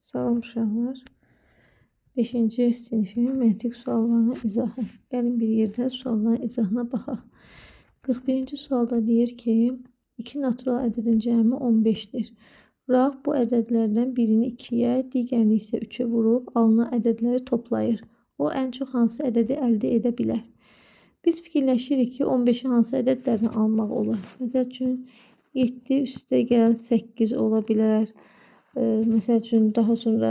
Salam uşaqlar. 5-ci sinifin məntiq suallarına izahı. Gəlin bir yerdə sualların izahına baxaq. 41-ci sualda deyir ki, 2 natural ədədin cəmi 15-dir. Raf bu ədədlərdən birini 2-yə, digərini isə 3-ə vurub alınan ədədləri toplayır. O ən çox hansı ədədi əldə edə bilər? Biz fikirləşirik ki, 15-i hansı ədədlərdən almaq olur? Məsəl üçün, 7 üstə gəl 8 ola bilər. Məsəl üçün, daha sonra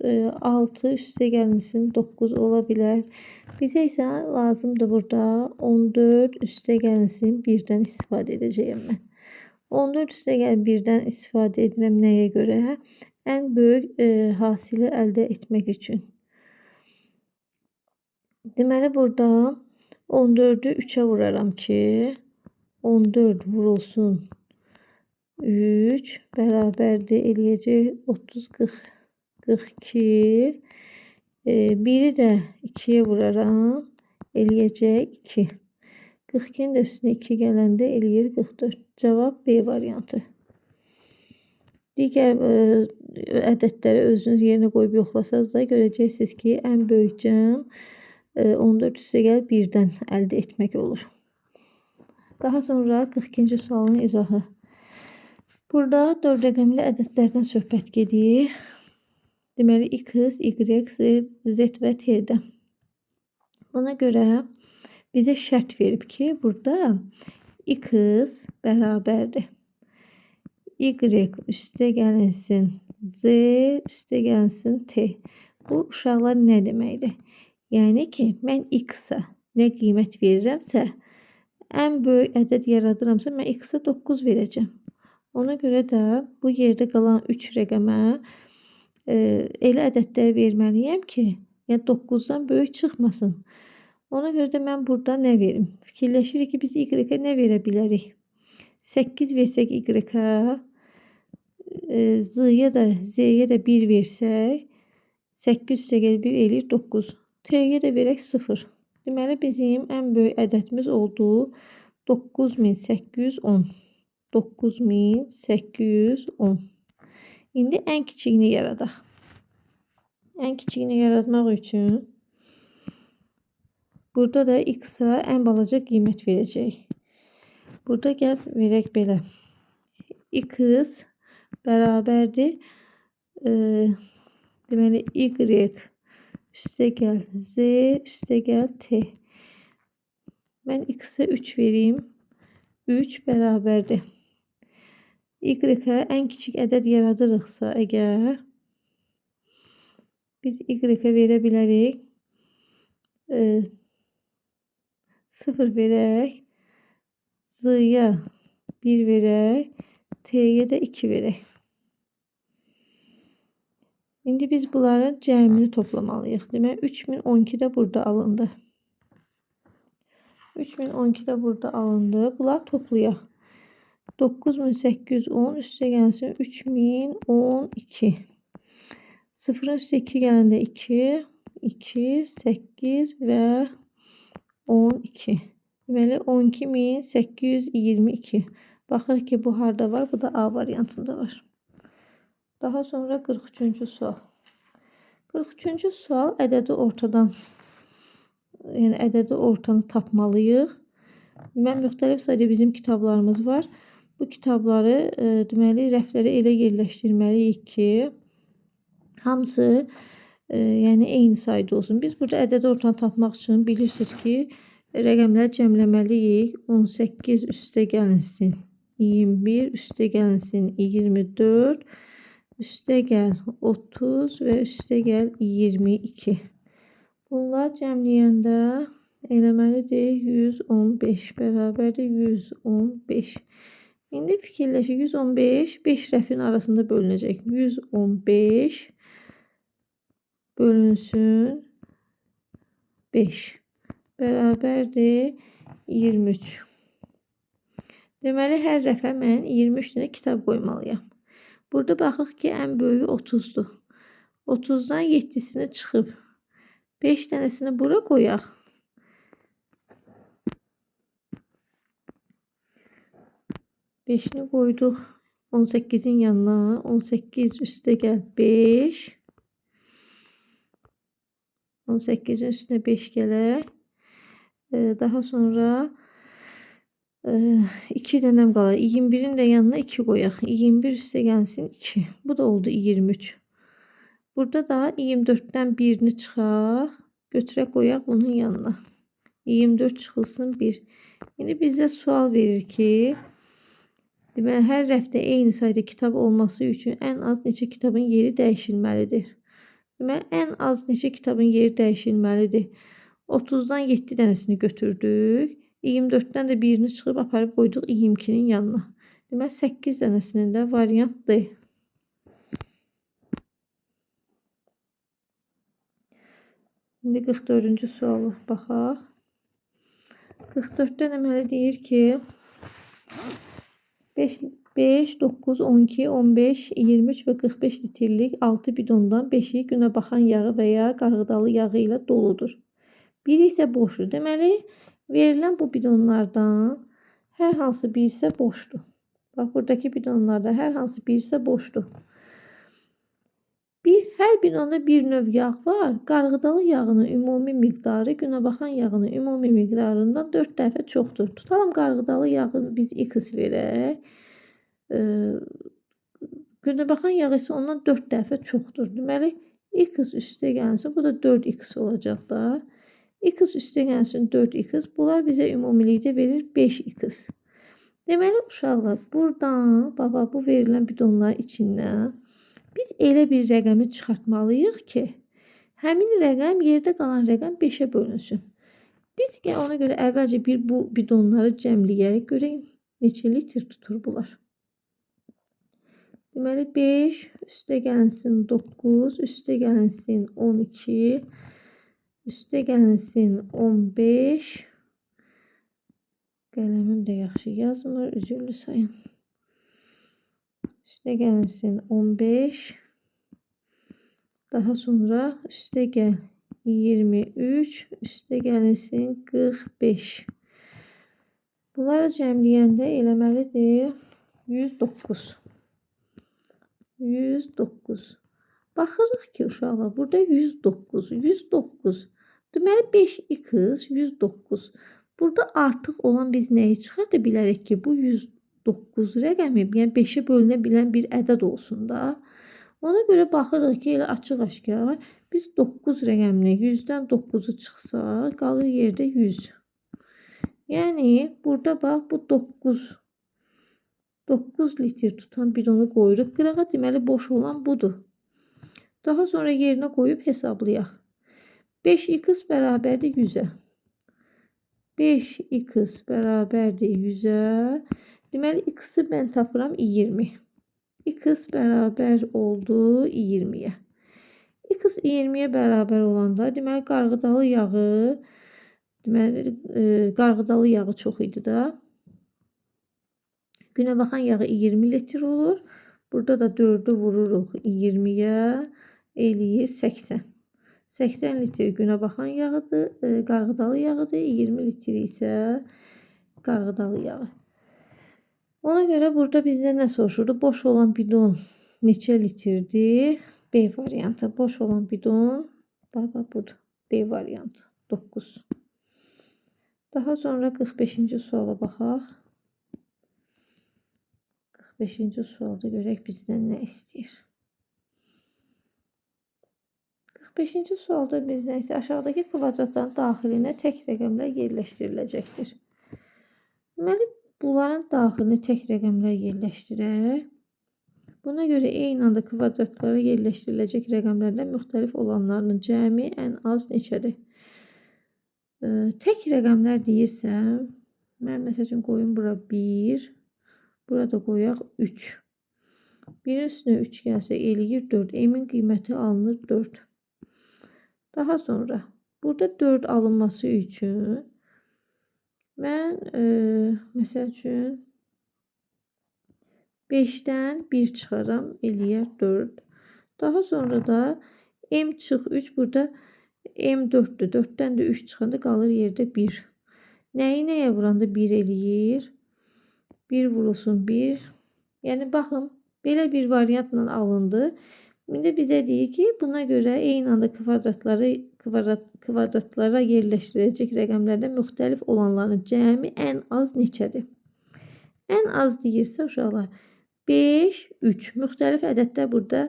6 üstə gəlsin 9 ola bilər. Bizə isə lazımdır burada 14 üstə gəlsin 1-dən istifadə edəcəyəm mən. 14 üstə gəl 1-dən istifadə edirəm nəyə görə? Ən böyük hasili əldə etmək üçün. Deməli, burada 14'ü 3'ə vuraram ki, 14 vurulsun 3 bərabərdir eləyəcək 30, 40, 42. Biri də 2'yə vuraram eləyəcək 2. 42'nin də üstünə 2 gələndə eləyir 44. Cavab B variantı. Digər ədədləri özünüz yerinə qoyub yoxlasanız da görəcəksiniz ki, ən böyük cəm 14 üstə gəl 1-dən əldə etmək olur. Daha sonra 42-ci sualın izahı. Burada 4 rəqəmli ədədlərdən söhbət gedir. Deməli, X, Y, Z və T'dən. Buna görə bizə şərt verib ki, burada X bərabərdir. Y üstə gəlinsin Z üstə gəlinsin T. Bu uşaqlar nə deməkdir? Yəni ki, mən X-a nə qiymət verirəmsə, ən böyük ədəd yaradıramsa, mən X-a 9 verəcəm. Ona görə də bu yerdə qalan 3 rəqəmə elə ədədləri verməliyəm ki, yəni 9-dan böyük çıxmasın. Ona görə də mən burada nə verim? Fikirləşirik ki, biz Y-ə nə verə bilərik? 8 versək Y-ə, Z-yə də 1 versək, 8 üstə gəl 1 eləyir 9. T'yə də verək 0. Deməli, bizim ən böyük ədədimiz oldu 9810. 9810. İndi ən kiçiyini yaradaq. Ən kiçiyini yaratmaq üçün burada da X-a ən balaca qiymət verəcək. Burada gəl verək belə. X bərabərdir. Deməli, Y üstə gəl Z üstə gəl T. Mən X-a 3 vereyim. 3 bərabərdir. Y-ə ən kiçik ədəd yaradırıqsa əgər, biz Y-ə verə bilərik 0 verək, Z-ya 1 verək, T'yə də 2 verək. İndi biz bunların cəmini toplamalıyıq. Demək, 3012 də burada alındı. 3012 də burada alındı. Bunlar toplayaq. 9810 üstə gəlsin 3012. 0'ın üstə 2 gələndə 2, 2, 8 və 12. Deməli, 12822. Baxırıq ki, bu harda var? Bu da A variantında var. Daha sonra 43-cü sual. 43-cü sual ədədi ortadan, yəni ədədi ortanı tapmalıyıq. Mən müxtəlif sayda bizim kitablarımız var. Bu kitabları deməli rəflərə elə yerləşdirməliyik ki, hamısı yəni eyni sayda olsun. Biz burada ədədi ortanı tapmaq üçün bilirsiniz ki, rəqəmləri cəmləməliyik. 18 üstə gəlinsin 21 üstə gəlinsin 24 üstə gəl 30 və üstə gəl 22. Bunlar cəmləyəndə eləməlidir 115 bərabərdir 115. İndi fikirləşək 115 5 rəfin arasında bölünəcək. 115 bölünsün 5 bərabərdir 23. Deməli, hər rəfə mən 23 dənə kitab qoymalıyam. Burada baxıq ki, ən böyüyü 30'dur. 30'dan 7'sini çıxıb 5 dənəsini bura qoyaq. Beşini qoyduq 18'in yanına 18 üstə gəl 5. 18'in üstünə 5 gələk. Daha sonra 2 dənəm qalır. 21'in də yanına 2 qoyaq. 21 üstə gəlsin 2. Bu da oldu 23. Burada da 24'dən 1'ni çıxaq. Götürək qoyaq bunun yanına. 24 çıxılsın 1. İndi bizə sual verir ki, deməli, hər rəfdə eyni sayda kitab olması üçün ən az neçə kitabın yeri dəyişilməlidir? Deməli, ən az neçə kitabın yeri dəyişilməlidir? 30'dan 7 dənəsini götürdük. 24'dən də 1'ni çıxıb aparıb qoyduq 22'nin yanına. Deməli, 8 dənəsinin də variant D. İndi 44-cü suala baxaq. 44'də deməli deyir ki, 5, 9, 12, 15, 23 və 45 litrlik 6 bidondan 5'i günə baxan yağı və ya qarğıdalı yağı ilə doludur. Biri isə boşdur. Deməli, verilən bu bidonlardan hər hansı biri isə boşdur. Bax, buradakı bidonlarda hər hansı biri isə boşdur. Hər bidonda bir növ yağ var. Qarğıdalı yağının ümumi miqdarı günə baxan yağının ümumi miqdarından 4 dəfə çoxdur. Tutalım qarğıdalı yağı biz x verək. Günə baxan yağ isə ondan 4 dəfə çoxdur. Deməli, x üstə gəlsin. Bu da 4x olacaq da. X üstə gəlsin 4x. Bunlar bizə ümumilikdə verir 5x. Deməli, uşaqlar, buradan, baba, bu verilən bidonların içindən biz elə bir rəqəmi çıxartmalıyıq ki, həmin rəqəm yerdə qalan rəqəm 5'ə bölünsün. Biz ona görə əvvəlcə bu bidonları cəmləyək, görək neçə litr tutur bunlar. Deməli, 5 üstə gəlsin 9, üstə gəlsin 12, üstə gəlsin 15. Qələmim də yaxşı yazmır, üzürlü sayın. Üstə gəlsin 15. Daha sonra üstə gəl 23. Üstə gəlsin 45. Bunları cəmləyəndə eləməlidir 109. 109. Baxırıq ki, uşaqlar, burada 109. 109. Deməli, 5x 109. Burada artıq olan biz nəyi çıxarda bilərik ki, bu 109 rəqəmi, yəni 5'ə bölünə bilən bir ədəd olsun da. Ona görə baxırıq ki, elə açıq-aşkar biz 9 rəqəmini 100'dən 9'u çıxsa, qalır yerdə 100. Yəni, burada bax, bu 9 litr tutan bidonu qoyuruq qırağa, deməli, boş olan budur. Daha sonra yerinə qoyub hesablayaq. 5x bərabərdir 100'ə. 5x bərabərdir 100'ə. Deməli, x-i mən tapıram 20. X bərabər oldu 20'yə. X 20'yə bərabər olanda, deməli, qarğıdalı yağı çox idi da. Günə baxan yağı 20 litr olur. Burada da 4'ü vururuq 20'yə, eləyir 80. 80 litr günə baxan yağıdır, qarğıdalı yağıdır. 20 litr isə qarğıdalı yağı. Ona görə burada bizdə nə soruşurdu? Boş olan bidon neçə litrdir? B variantı. Boş olan bidon, baba, budur. B variantı. 9. Daha sonra 45-ci suala baxaq. 45-ci sualda görək bizdən nə istəyir. 45-ci sualda bizdən isə aşağıdakı kvadratların daxilinə tək rəqəmlər yerləşdiriləcəkdir. Deməli, bunların daxilinə tək rəqəmlər yerləşdirək. Buna görə eyni anda kvadratlara yerləşdiriləcək rəqəmlərdən müxtəlif olanlarının cəmi ən az neçədir? Tək rəqəmlər deyirsəm, mən məsəl üçün qoyum bura 1, burada qoyaq 3. 1'in üstünə 3 gəlsə eləyir 4. M-in qiyməti alınır 4. Daha sonra burada 4 alınması üçün mən məsəl üçün 5'dən 1 çıxaram, eləyər 4. Daha sonra da M çıx 3, burada M 4'dür. 4'dən də 3 çıxanda qalır yerdə 1. Nəyi nəyə vuranda 1 eləyir? 1 vurulsun 1, Yəni baxın, belə bir variantla alındı. İndi bizə deyir ki, buna görə eyni anda kvadratlara yerləşdirəcək rəqəmlərdən müxtəlif olanların cəmi ən az neçədir? Ən az deyirsə uşaqlar 5, 3. Müxtəlif ədədlər burada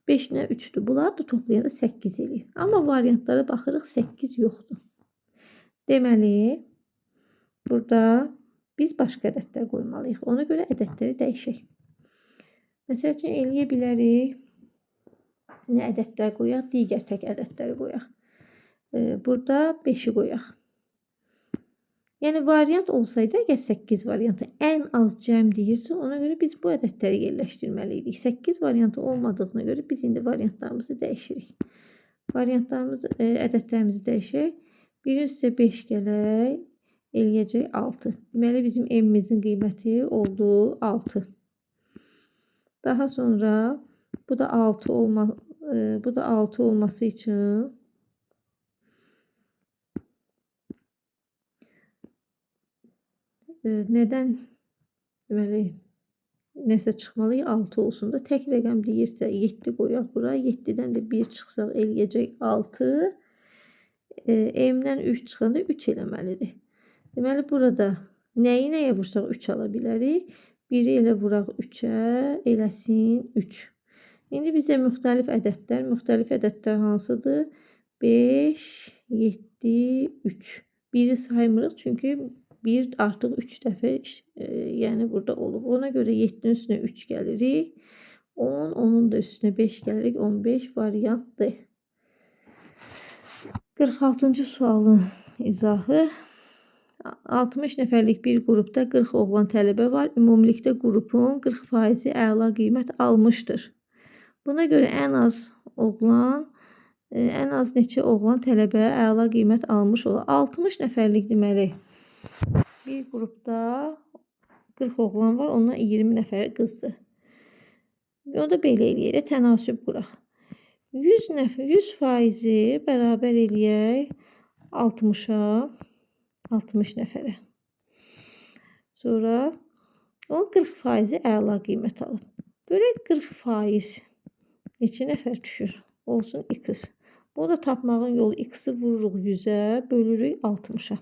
5 ilə 3'dür. Bunları da toplayanda 8 eləyir. Amma variantlara baxırıq 8 yoxdur. Deməli, burada biz başqa ədədlər qoymalıyıq. Ona görə ədədləri dəyişək. Məsəl üçün eləyə bilərik. Nə ədədlər qoyaq? Digər tək ədədləri qoyaq. Burada 5'i qoyaq. Yəni variant olsaydı, əgər 8 variantı ən az cəm deyirsə, ona görə biz bu ədədləri yerləşdirməliydik. 8 variantı olmadığına görə biz indi variantlarımızı dəyişirik. Ədədlərimizi dəyişək. 1'in üstə 5 gələk, eləyəcək 6. Deməli, bizim m-imizin qiyməti oldu 6. Daha sonra bu da 6 olması üçün nədən deməli nəsə çıxmalı 6 olsun da tək rəqəm deyirsə 7 qoyaq bura. 7'dən də 1 çıxsaq eləyəcək 6. M-dən 3 çıxanda 3 eləməlidir. Deməli burada nəyi nəyə vursaq 3 ala bilərik? 1'i elə vuraq 3'ə, eləsin 3. İndi bizə müxtəlif ədədlər hansıdır? 5, 7, 3. 1'i saymırıq çünki 1 artıq 3 dəfə yəni burada olub. Ona görə 7'nin üstünə 3 gəlirik. 10, onun da üstünə 5 gəlirik. 15 variant D. 46-cı sualın izahı. 60 nəfərlik bir qrupda 40 oğlan tələbə var. Ümumilikdə qrupun 40% əla qiymət almışdır. Buna görə ən az neçə oğlan tələbə əla qiymət almış olar? 60 nəfərlik deməli. Bir qrupda 40 oğlan var, ondan 20 nəfər qızdır. O da belə eləyək, tənasüb quraq. 100% bərabər eləyək 60'a, 60 nəfərə. Sonra onun 40% əla qiymət alıb. Görək 40% neçə nəfər düşür? Olsun x. Bunu da tapmağın yolu x'i vururuq 100'ə, bölürük 60'a.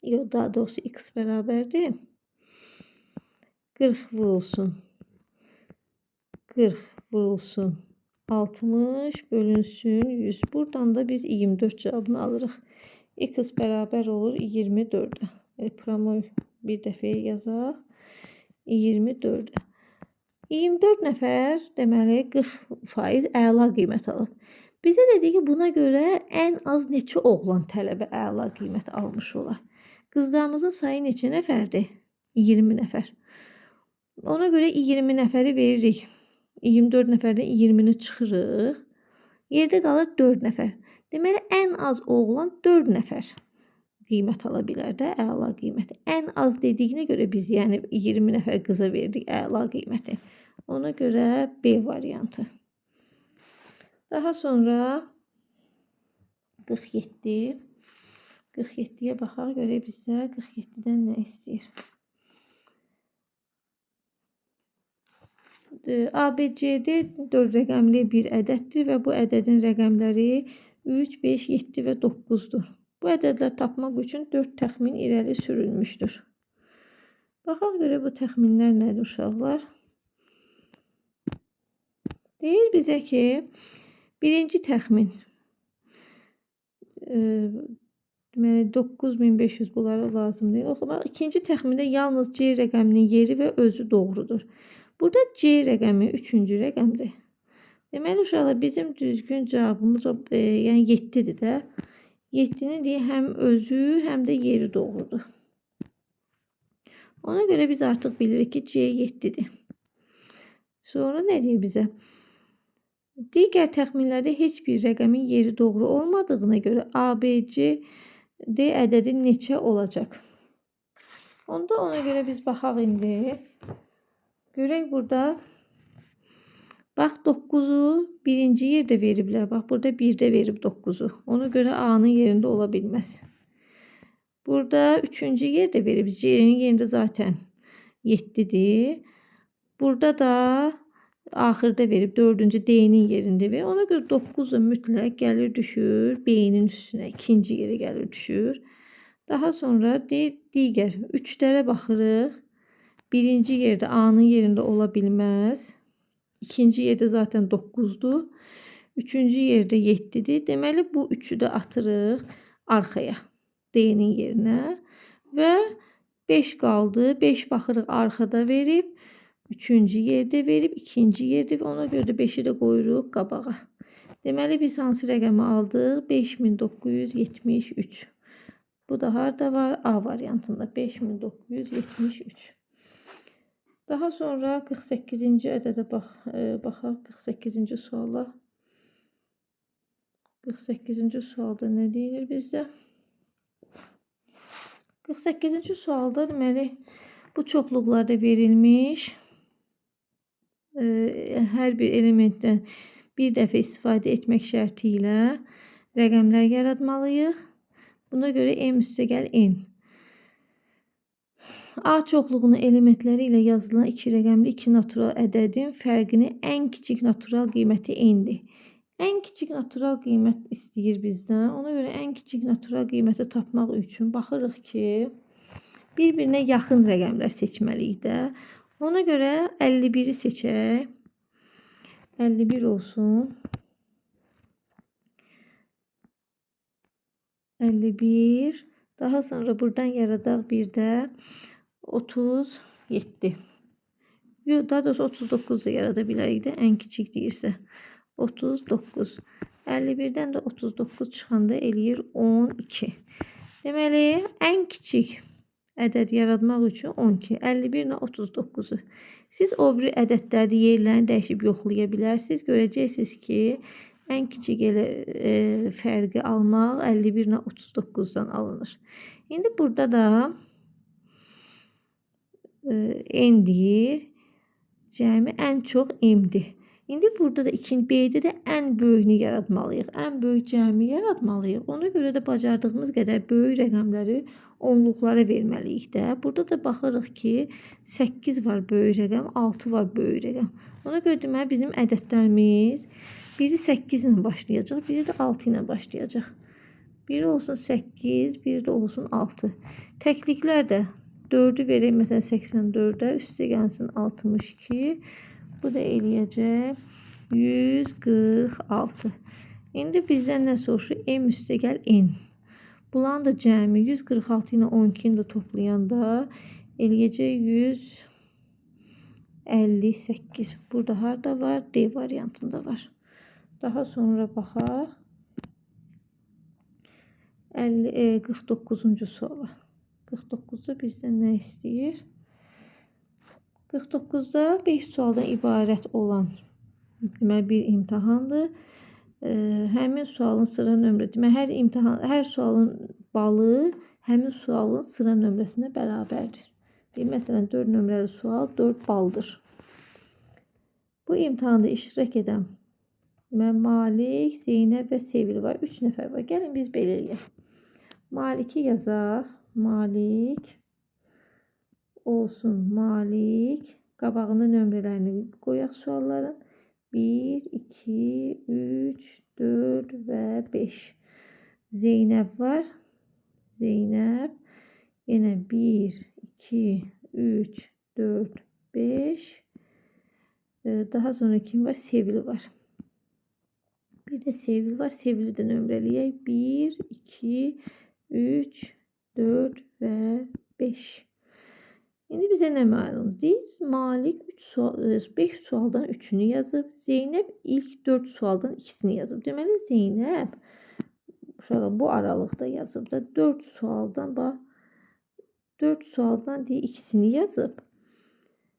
Yox, daha doğrusu x bərabərdir. 40 vurulsun 60 bölünsün 100. Buradan da biz 24 cavabını alırıq. X bərabər olur 24'ə. Promoy bir dəfəyə yazaq. 24'ə. 24 nəfər deməli 40% əla qiymət alıb. Bizə dedi ki, buna görə ən az neçə oğlan tələbə əla qiymət almış olar? Qızlarımızın sayı neçə nəfərdir? 20 nəfər. Ona görə 20 nəfəri veririk. 24 nəfərdən 20'ni çıxırıq. Yerdə qalır 4 nəfər. Deməli, ən az oğlan 4 nəfər qiymət ala bilər də, əla qiyməti. Ən az dediyinə görə biz yəni 20 nəfər qıza verdik əla qiyməti. Ona görə B variantı. Daha sonra 47. 47'ye baxaq, görək bizə 47'dən nə istəyir? ABCD 4 rəqəmli bir ədəddir və bu ədədin rəqəmləri 3, 5, 7 və 9'dur. Bu ədədlər tapmaq üçün 4 təxmin irəli sürülmüşdür. Baxaq görə bu təxminlər nədir uşaqlar? Deyir bizə ki, birinci təxmin 9500 bunlara lazım deyil. Oxumaq. İkinci təxmində yalnız C rəqəminin yeri və özü doğrudur. Burada C rəqəmi 3-cü rəqəmdir. Deməli uşaqlar bizim düzgün cavabımız yəni 7'dir də. 7'nin deyə həm özü, həm də yeri doğrudur. Ona görə biz artıq bilirik ki, C 7'dir. Sonra nə deyir bizə? Digər təxminlərdə heç bir rəqəmin yeri doğru olmadığına görə ABCD ədədi neçə olacaq? Onda ona görə biz baxaq indi. Görək burada. Bax 9'u birinci yerdə veriblər. Bax burada 1'də verib 9'u. Ona görə A'nın yerində ola bilməz. Burada 3-cü yerdə verib. C'nin yerində zaten 7'dir. Burada da axırda verib 4-cü D-nin yerində verir. Ona görə 9 da mütləq gəlir düşür B-nin üstünə. İkinci yerə gəlir düşür. Daha sonra digər 3-lərə baxırıq. Birinci yerdə A-nın yerində ola bilməz. İkinci yerdə zaten 9'dur. Üçüncü yerdə 7'dir. Deməli bu 3'ü də atırıq arxaya. D-nin yerinə. Və 5 qaldı. 5 baxırıq arxada verib. Üçüncü yerdə verib. İkinci yerdə. Ona görə də 5'i də qoyuruq qabağa. Deməli biz hansı rəqəmi aldıq? 5973. Bu da harda var? A variantında. 5973. Daha sonra 48-ci ədədə baxaq. 48-ci suala. 48-ci sualda nə deyilir bizdə? 48-ci sualda deməli bu çoxluqlarda verilmiş. Hər bir elementdən bir dəfə istifadə etmək şərti ilə rəqəmlər yaratmalıyıq. Buna görə m üstəgəl n. A çoxluğunun elementləri ilə yazılan iki rəqəmli iki natural ədədin fərqini ən kiçik natural qiyməti n-dir. Ən kiçik natural qiymət istəyir bizdən. Ona görə ən kiçik natural qiyməti tapmaq üçün baxırıq ki, bir-birinə yaxın rəqəmlər seçməliyik də. Ona görə 51'i seçək. 51 olsun. 51. Daha sonra buradan yaradaq bir də 37. Daha doğrusu 39 da yarada bilərik də. Ən kiçik deyirsə 39. 51'dən də 39 çıxanda eləyir 12. Deməli, ən kiçik ədəd yaratmaq üçün 12. 51 ilə 39'u. Siz o biri ədədləri yerlərini dəyişib yoxlaya bilərsiniz. Görəcəksiniz ki, ən kiçik fərqi almaq 51 ilə 39'dan alınır. İndi burada da n deyir. Cəmi ən çox m-dir. İndi burada da ikinci B'də də ən böyüyünü yaratmalıyıq. Ən böyük cəmi yaratmalıyıq. Ona görə də bacardığımız qədər böyük rəqəmləri onluqlara verməliyik də. Burada da baxırıq ki, 8 var böyük rəqəm, 6 var böyük rəqəm. Ona görə deməli bizim ədədlərimiz biri 8 ilə başlayacaq, biri də 6 ilə başlayacaq. Biri olsun 8, biri də olsun 6. Təkliklər də 4'ü verək məsələn 84'ə, üstə gəlsin 62. Bu da eləyəcək 146. İndi bizdən nə soruşur? M üstəgəl n. Bunların da cəmi 146 ilə 12'ni də toplayanda eləyəcək 158. Burada harda var? D variantında var. Daha sonra baxaq 49-cu suala. 49'da bizdən nə istəyir? 49'da 5 sualdan ibarət olan bir imtahandır. Həmin sualın sıra nömrə, deməli hər sualın balı həmin sualın sıra nömrəsinə bərabərdir. Məsələn 4 nömrəli sual 4 baldır. Bu imtahanda iştirak edən Malik, Zeynəb və Sevil var. 3 nəfər var. Gəlin biz belə eləyək. Malik'i yazaq. Malik olsun. Malik. Qabağında nömrələrini qoyaq sualların. 1, 2, 3, 4 və 5. Zeynəb var. Zeynəb. Yenə 1, 2, 3, 4, 5. Daha sonra kim var? Sevil var. Bir də Sevil var. Sevil'i də nömrələyək. 1, 2, 3, 4 və 5. İndi bizə nə məlumdur? Malik 5 sualdan 3'ünü yazıb. Zeynəb ilk 4 sualdan 2'sini yazıb. Deməli Zeynəb bu aralıqda yazıb da 4 sualdan bax 4 sualdan 2'sini yazıb.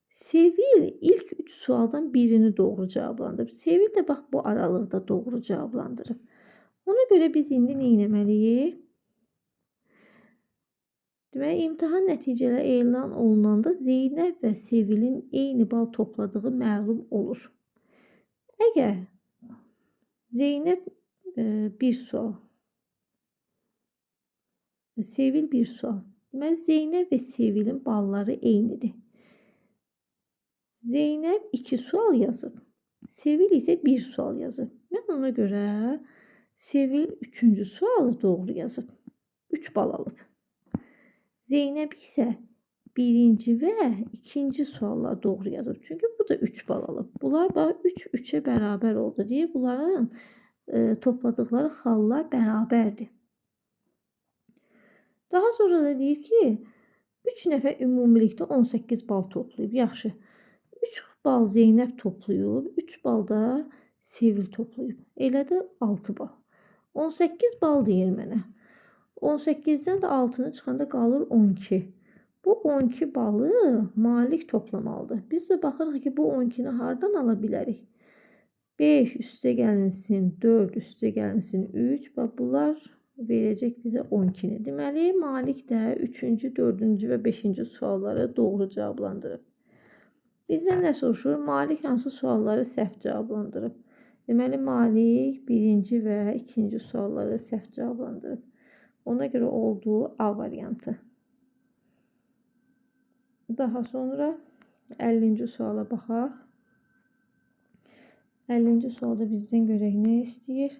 Sevil ilk 3 sualdan birini doğru cavablandırıb. Sevil də bax bu aralıqda doğru cavablandırıb. Ona görə biz indi nə etməliyik? Deməli, imtahan nəticələri elan olunanda Zeynəb və Sevilin eyni bal topladığı məlum olur. Əgər Zeynəb bir sual, Sevil bir sual. Deməli, Zeynəb və Sevilin balları eynidir. Zeynəb 2 sual yazıb. Sevil isə 1 sual yazıb. Mən ona görə Sevil 3-cü sualı doğru yazıb. 3 bal alıb. Zeynəb isə 1-ci və 2-ci sualları doğru yazıb. Çünki bu da 3 bal alıb. Bunlar bax 3 3-ə bərabər oldu. Deyir bunların topladıkları xallar bərabərdir. Daha sonra da deyir ki, 3 nəfər ümumilikdə 18 bal toplayıb. Yaxşı. 3 bal Zeynəb toplayıb, 3 bal da Sevil toplayıb. Elə də 6 bal. 18 bal deyir mənə. 18-dən də 6-nı çıxanda qalır 12. Bu 12 balı Malik toplamalıdır. Biz də baxırıq ki, bu 12-ni hardan ala bilərik? 5 üstə gəlinsin, 4 üstə gəlinsin, 3. Bax, bunlar verəcək bizə 12-ni. Deməli, Malik də 3-cü, 4-cü və 5-ci sualları doğru cavablandırıb. Bizdən nə soruşur? Malik hansı sualları səhv cavablandırıb? Deməli, Malik 1-ci və 2-ci sualları səhv cavablandırıb. Ona görə olduğu A variantı. Daha sonra 50-ci suala baxaq. 50-ci sualda bizdən görək nə istəyir?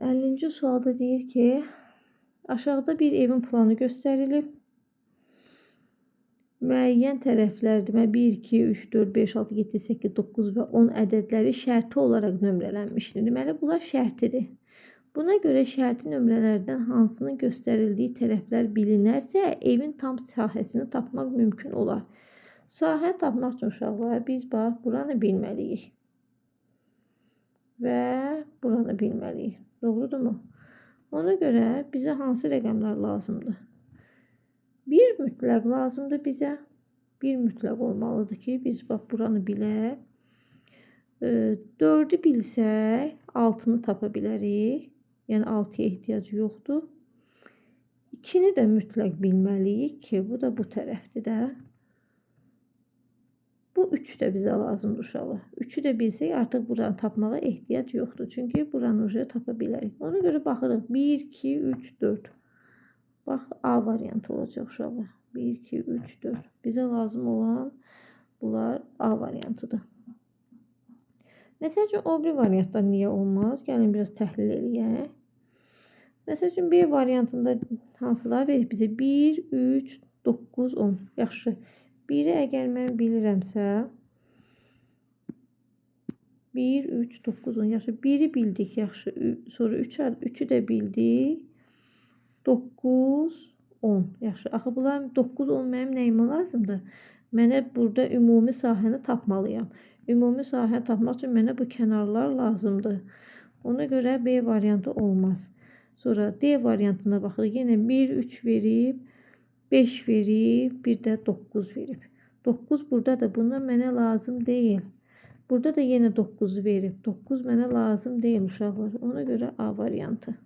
50-ci sualda deyir ki, aşağıda bir evin planı göstərilib. Müəyyən tərəflər, demək 1, 2, 3, 4, 5, 6, 7, 8, 9 və 10 ədədləri şərti olaraq nömrələnmişdir. Deməli, bunlar şərtidir. Buna görə şərti nömrələrdən hansının göstərildiyi tərəflər bilinərsə, evin tam sahəsini tapmaq mümkün olar. Sahə tapmaq üçün uşaqlar biz bax, buranı bilməliyik. Və buranı bilməliyik. Doğrudurmu? Ona görə bizə hansı rəqəmlər lazımdır? Bir mütləq lazımdır bizə. Bir mütləq olmalıdır ki, biz bax, buranı bilək. 4-ü bilsək, 6-nı tapa bilərik. Yəni 6-ya ehtiyac yoxdur. 2-ni də mütləq bilməliyik ki, bu da bu tərəfdir də. Bu 3 də bizə lazımdır uşaqlar. 3-ü də bilsək, artıq buranı tapmağa ehtiyac yoxdur. Çünki buranı tapa bilərik. Ona görə baxırıq. 1, 2, 3, 4. Bax, A variantı olacaq uşaqlar. 1, 2, 3, 4. Bizə lazım olan bunlar A variantıdır. Məsəl üçün, o bir variantlar niyə olmaz? Gəlin, biraz təhlil edək. Məsəl üçün, B variantında hansılar verir bizə? 1, 3, 9, 10. Yaxşı. 1-i əgər mən bilirəmsə, 1, 3, 9, 10. Yaxşı, 1-i bildik. Yaxşı. Sonra 3-ü də bildik. 9, 10. Yaxşı. Axı, bunlar 9, 10 mənim nəyimə lazımdır? Mənə burada ümumi sahəni tapmalıyam. Ümumi sahəni tapmaq üçün mənə bu kənarlar lazımdır. Ona görə B variantı olmaz. Sonra D variantına baxırıq. Yenə 1, 3 verib, 5 verib, bir də 9 verib. 9 burada da buna mənə lazım deyil. Burada da yenə 9'u verib. 9 mənə lazım deyil uşaqlar. Ona görə A variantı.